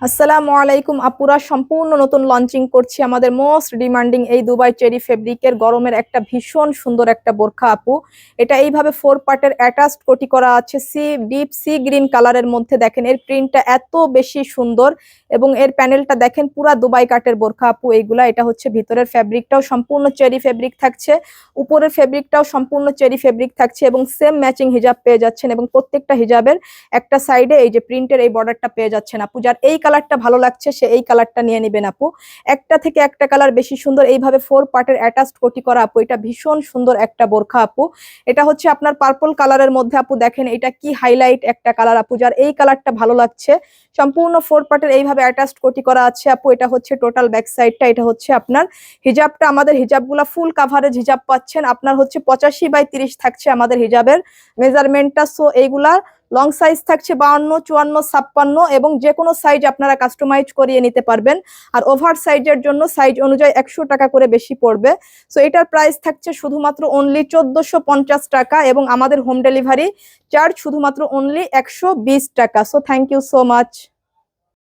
আসসালামু আলাইকুম আপুরা, সম্পূর্ণ নতুন লঞ্চিং করছি আমাদের মোস্ট ডিমান্ডিং এই দুবাই চেরি ফেব্রিকের গরমের একটা ভীষণ সুন্দর একটা বোরখা আপু। এটা এইভাবে 4 পার্টের অ্যাটাচড কোটি করা আছে ডিপ সি গ্রিন কালারের মধ্যে। দেখেন এর প্রিন্টটা এত বেশি সুন্দর এবং এর প্যানেলটা দেখেন পুরা দুবাই কাটের বোরখা আপু এইগুলা। এটা হচ্ছে ভিতরের ফেব্রিকটাও সম্পূর্ণ চেরি ফেব্রিক থাকছে, উপরের ফেব্রিকটাও সম্পূর্ণ চেরি ফেব্রিক থাকছে এবং সেম ম্যাচিং হিজাব পেয়ে যাচ্ছেন এবং প্রত্যেকটা হিজাবের একটা সাইডে এই যে প্রিন্টের এই বর্ডারটা পেয়ে যাচ্ছেন আপু। যার এই কালারটা ভালো লাগছে সে এই কালারটা নিয়ে নেবেন আপু। একটা থেকে একটা কালার বেশি সুন্দর, এইভাবে 4 পার্টের অ্যাটাচড কোটি করা আপু। এটা ভীষণ সুন্দর একটা বোরখা আপু। এটা হচ্ছে আপনার পার্পল কালারের মধ্যে আপু। দেখেন এটা কি হাইলাইট একটা কালার আপু। যার এই কালারটা ভালো লাগছে, সম্পূর্ণ 4 পার্টের এইভাবে অ্যাটাচড কোটি করা আছে আপু। এটা হচ্ছে টোটাল ব্যাক সাইডটা। এটা হচ্ছে আপনার হিজাবটা, আমাদের হিজাবগুলা ফুল কাভারেজ হিজাব পাচ্ছেন। আপনার হচ্ছে 85/30 থাকছে আমাদের হিজাবের মেজারমেন্টটা। সো এইগুলা লং সাইজ থাকছে 52, 54, 56 এবং যে কোনো সাইজ আপনারা কাস্টমাইজ করিয়ে নিতে পারবেন। আর ওভার সাইজের জন্য সাইজ অনুযায়ী 100 টাকা করে বেশি পড়বে। সো এটার প্রাইস থাকছে শুধুমাত্র অনলি 1450 টাকা এবং আমাদের হোম ডেলিভারি চার্জ শুধুমাত্র অনলি 120 টাকা। So thank you so much.